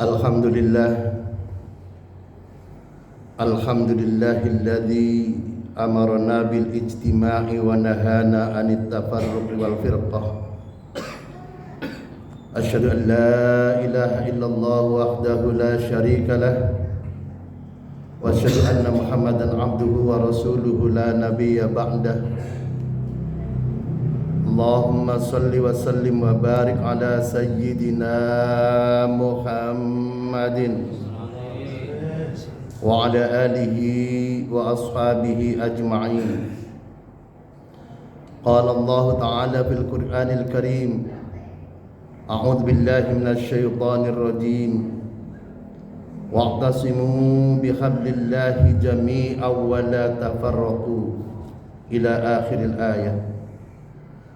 Alhamdulillah, alhamdulillahilladzi amarna bil ijtima'i wa nahana anit tafarruq wal firqah. Asyhadu an la ilaha illallah wahdahu la syarika lah wa asyhadu anna Muhammadan abduhu wa rasuluhu la nabiyya ba'dah. Allahumma salli wa sallim wa barik ala sayyidina Muhammadin wa ala alihi wa ashabihi ajma'in. Qala Allah ta'ala fil Qur'anil Karim, a'udzu billahi minasy syaithanir rajim. Wa'tasimu bihablillahi jami'an wa la tafarraqu ila akhiril ayah.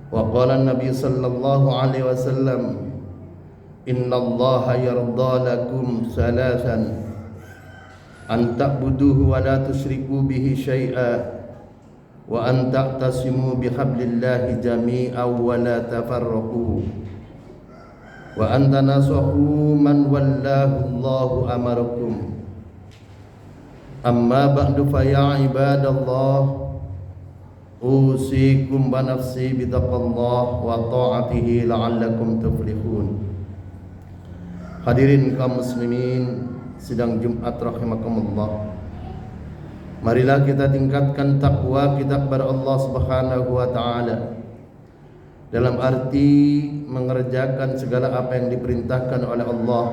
Wa qala an-nabiy sallallahu alaihi wasallam, innallaha yarda lakum thalathan, an ta'buduhu wa la tusyriku bihi syai'a, wa an ta'tasimu bihablillahi jami'an wa la tafarraqu, wa an tanasahu man wallahu Allahu amarakum. Amma ba'du fa ya ibadallah, usikum wa nafsi bitaqwallah wa ta'atihi la'allakum tuflihun. Hadirin kaum muslimin sidang Jumat rahimakumullah, marilah kita tingkatkan takwa kita kepada Allah Subhanahu wa taala dalam arti mengerjakan segala apa yang diperintahkan oleh Allah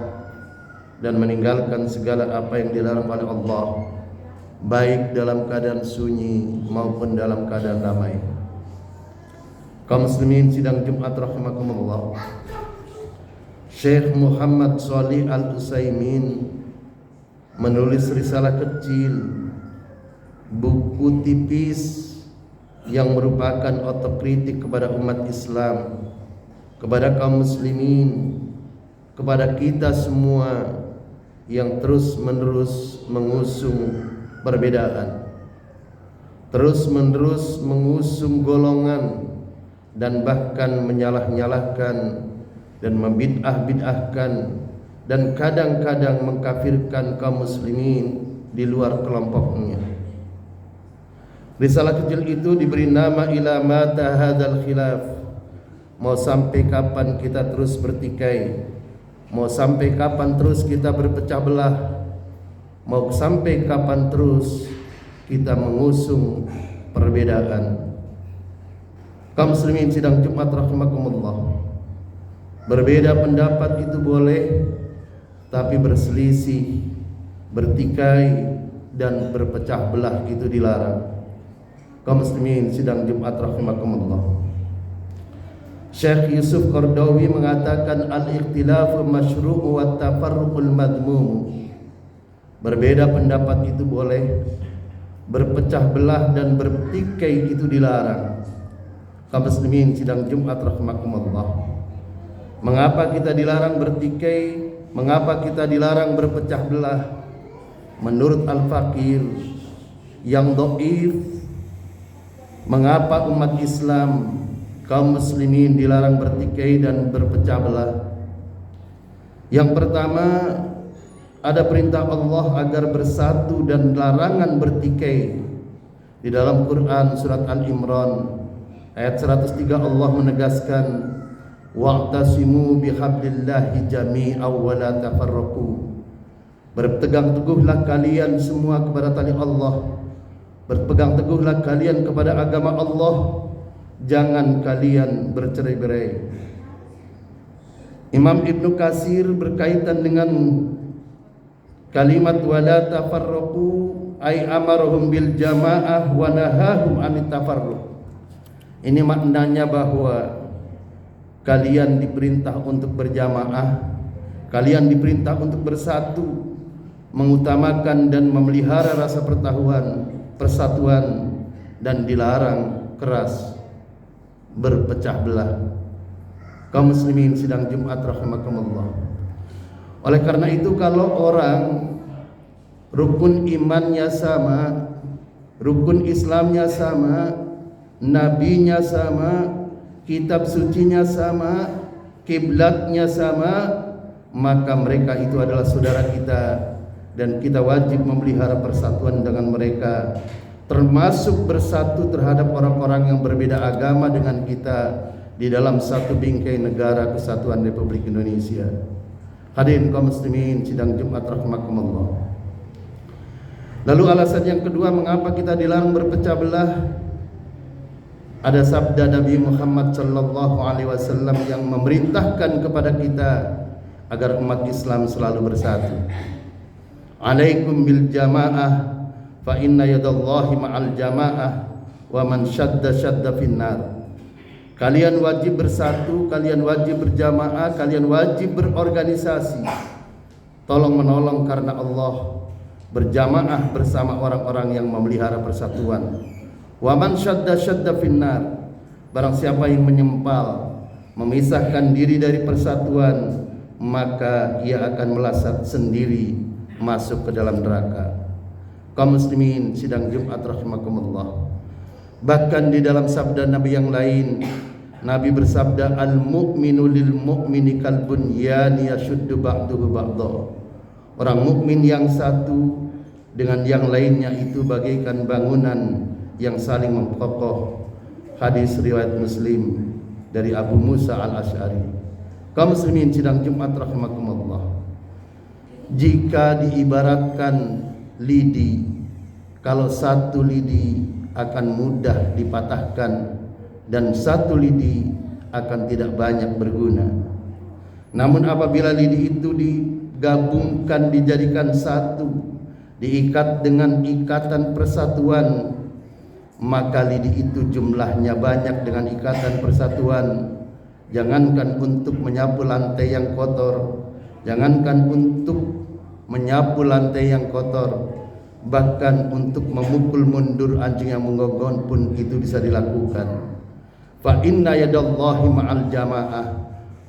dan meninggalkan segala apa yang dilarang oleh Allah, baik dalam keadaan sunyi maupun dalam keadaan ramai. Kaum muslimin sidang Jumat rahimakumullah, Syekh Muhammad Shalih Al-Utsaimin menulis risalah kecil, buku tipis yang merupakan otokritik kepada umat Islam, kepada kaum muslimin, kepada kita semua yang terus-menerus mengusung perbedaan, terus-menerus mengusung golongan dan bahkan menyalah-nyalahkan dan membid'ah-bid'ahkan dan kadang-kadang mengkafirkan kaum muslimin di luar kelompoknya. Risalah kecil itu diberi nama Ila mata hadzal khilaf. Mau sampai kapan kita terus bertikai? Mau sampai kapan terus kita berpecah belah? Mau sampai kapan terus kita mengusung perbedaan? Kaum muslimin sidang Jumat rahimakumullah, berbeda pendapat itu boleh, tapi berselisih, bertikai dan berpecah belah itu dilarang. Kaum muslimin sidang Jumat rahimakumullah, Syekh Yusuf Qaradawi mengatakan al-ikhtilafu masyru'u wa tafarruqul madmum. Berbeda pendapat itu boleh, berpecah belah dan bertikai itu dilarang. Kaum muslimin sidang Jumat rahimakumullah, mengapa kita dilarang bertikai? Mengapa kita dilarang berpecah belah? Menurut Al-Faqir yang dhaif, mengapa umat Islam, kaum muslimin dilarang bertikai dan berpecah belah? Yang pertama, ada perintah Allah agar bersatu dan larangan bertikai. Di dalam Quran surat Al-Imran ayat 103 Allah menegaskan, wa'tasimu bihablillahi jami'an wa la tafarraqu. Berpegang teguhlah kalian semua kepada tali Allah, berpegang teguhlah kalian kepada agama Allah, jangan kalian bercerai-berai. Imam Ibnu Katsir berkaitan dengan kalimat wala tafarraqu ay amarahum bil jamaah wa nahahum anit tafarruq. Ini maknanya bahwa kalian diperintah untuk berjamaah, kalian diperintah untuk bersatu, mengutamakan dan memelihara rasa persatuan dan dilarang keras berpecah belah. Kaum muslimin sidang Jumat rahimakumullah, oleh karena itu kalau orang rukun imannya sama, rukun Islamnya sama, nabinya sama, kitab sucinya sama, kiblatnya sama, maka mereka itu adalah saudara kita dan kita wajib memelihara persatuan dengan mereka, termasuk bersatu terhadap orang-orang yang berbeda agama dengan kita di dalam satu bingkai negara kesatuan Republik Indonesia. Hadirin kaum muslimin sidang Jumat rahimakumullah. Lalu alasan yang kedua mengapa kita dilarang berpecah belah, ada sabda Nabi Muhammad sallallahu alaihi wasallam yang memerintahkan kepada kita agar umat Islam selalu bersatu. Alaikum bil jamaah fa inna yadallahi ma'al jamaah wa man syadda finnar. Kalian wajib bersatu, kalian wajib berjamaah, kalian wajib berorganisasi, tolong menolong karena Allah, berjamaah bersama orang-orang yang memelihara persatuan. Wa man syadda finnar, barang siapa yang menyempal, memisahkan diri dari persatuan, maka ia akan melesat sendiri masuk ke dalam neraka. Kaum muslimin sidang Jumat rahimakumullah. Bahkan di dalam sabda Nabi yang lain, Nabi bersabda, al-mu'minu lil mu'mini kal bunyani yashuddu ba'duhu ba'dha. Orang mukmin yang satu dengan yang lainnya itu bagaikan bangunan yang saling memkokoh. Hadis riwayat Muslim dari Abu Musa al-Asy'ari. Kaum muslimin sidang Jumat rahimakumullah. Jika diibaratkan lidi, kalau satu lidi akan mudah dipatahkan dan satu lidi akan tidak banyak berguna. Namun apabila lidi itu digabungkan, dijadikan satu, diikat dengan ikatan persatuan, maka lidi itu jumlahnya banyak dengan ikatan persatuan. Jangankan untuk menyapu lantai yang kotor, jangankan untuk menyapu lantai yang kotor, bahkan untuk memukul mundur anjing yang menggonggong pun itu bisa dilakukan. Fa inna yadallahi ma'al jamaah,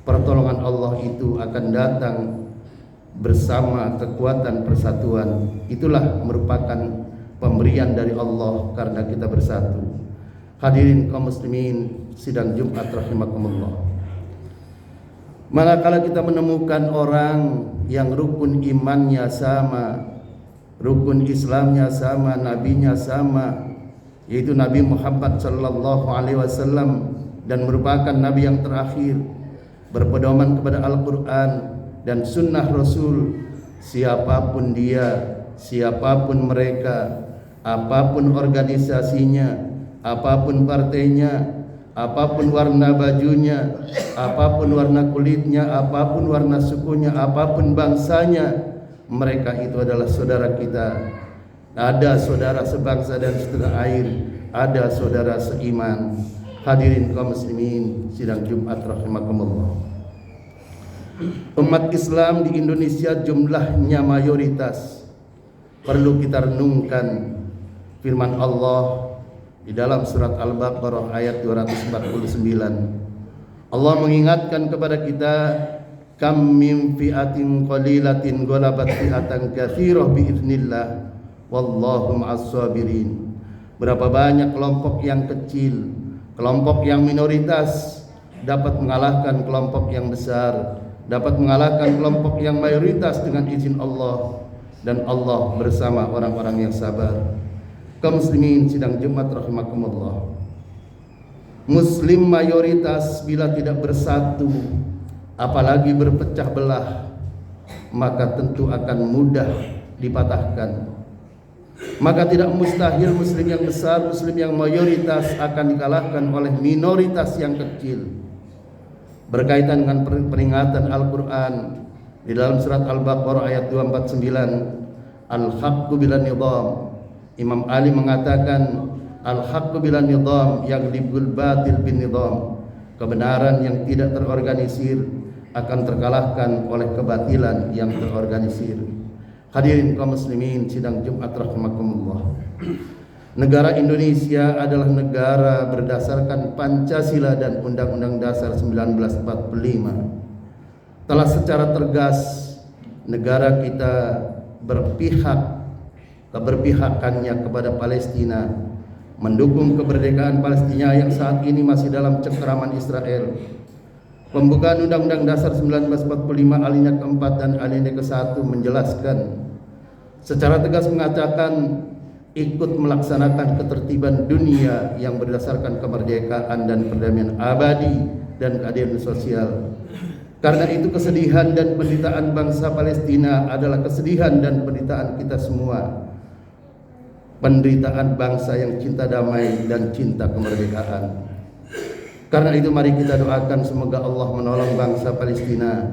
pertolongan Allah itu akan datang bersama kekuatan persatuan. Itulah merupakan pemberian dari Allah karena kita bersatu. Hadirin kaum muslimin sidang Jumat rahimakumullah. Manakala kita menemukan orang yang rukun imannya sama, rukun Islamnya sama, nabinya sama, yaitu Nabi Muhammad sallallahu alaihi wasallam, dan merupakan nabi yang terakhir, berpedoman kepada Al-Qur'an dan sunnah Rasul. Siapapun dia, siapapun mereka, apapun organisasinya, apapun partainya, apapun warna bajunya, apapun warna kulitnya, apapun warna sukunya, apapun bangsanya, mereka itu adalah saudara kita. Ada saudara sebangsa dan setanah air, ada saudara seiman. Hadirin kaum muslimin sidang Jumat rahimakumullah. Umat Islam di Indonesia jumlahnya mayoritas. Perlu kita renungkan firman Allah di dalam surat Al-Baqarah ayat 249. Allah mengingatkan kepada kita, kam min fi'atin qalilatin ghalabat fi'atan katsirah biiznillah wallahu ma'as sabirin. Berapa banyak kelompok yang kecil, kelompok yang minoritas dapat mengalahkan kelompok yang besar, dapat mengalahkan kelompok yang mayoritas dengan izin Allah, dan Allah bersama orang-orang yang sabar. Kaum muslimin sidang Jumat rahimakumullah. Muslim mayoritas bila tidak bersatu, apalagi berpecah belah, maka tentu akan mudah dipatahkan. Maka tidak mustahil muslim yang besar, muslim yang mayoritas akan dikalahkan oleh minoritas yang kecil. Berkaitan dengan peringatan Al-Quran di dalam surat Al-Baqarah ayat 249, al-haqqu bila nidham. Imam Ali mengatakan, al-haqqu bila nidham yaghlibul batil bin nidham. Kebenaran yang tidak terorganisir akan terkalahkan oleh kebatilan yang terorganisir. Hadirin kaum muslimin sidang Jumat rahimakumullah. Negara Indonesia adalah negara berdasarkan Pancasila dan Undang-Undang Dasar 1945. Telah secara tegas negara kita berpihak, keberpihakannya kepada Palestina, mendukung kemerdekaan Palestina yang saat ini masih dalam cengkeraman Israel. Pembukaan Undang-Undang Dasar 1945 alinea keempat dan alinea ke-1 menjelaskan secara tegas mengatakan ikut melaksanakan ketertiban dunia yang berdasarkan kemerdekaan dan perdamaian abadi dan keadilan sosial. Karena itu kesedihan dan penderitaan bangsa Palestina adalah kesedihan dan penderitaan kita semua. Penderitaan bangsa yang cinta damai dan cinta kemerdekaan. Karena itu mari kita doakan semoga Allah menolong bangsa Palestina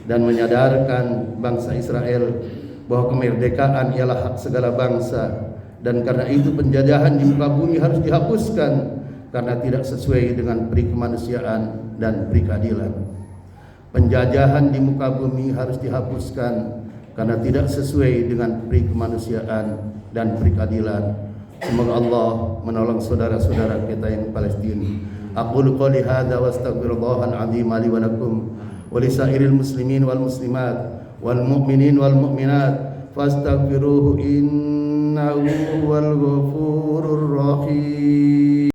dan menyadarkan bangsa Israel bahwa kemerdekaan ialah hak segala bangsa. Dan karena itu penjajahan di muka bumi harus dihapuskan karena tidak sesuai dengan peri kemanusiaan dan peri keadilan. Penjajahan di muka bumi harus dihapuskan karena tidak sesuai dengan peri kemanusiaan dan peri keadilan. Semoga Allah menolong saudara-saudara kita yang Palestina. Aqulu qouli hadza wa astaghfirullahal azim li wa lakum wa lisairil muslimin wal muslimat wal mu'minin wal mu'minat fastaghfiruhu innahu wal ghafurur rahim.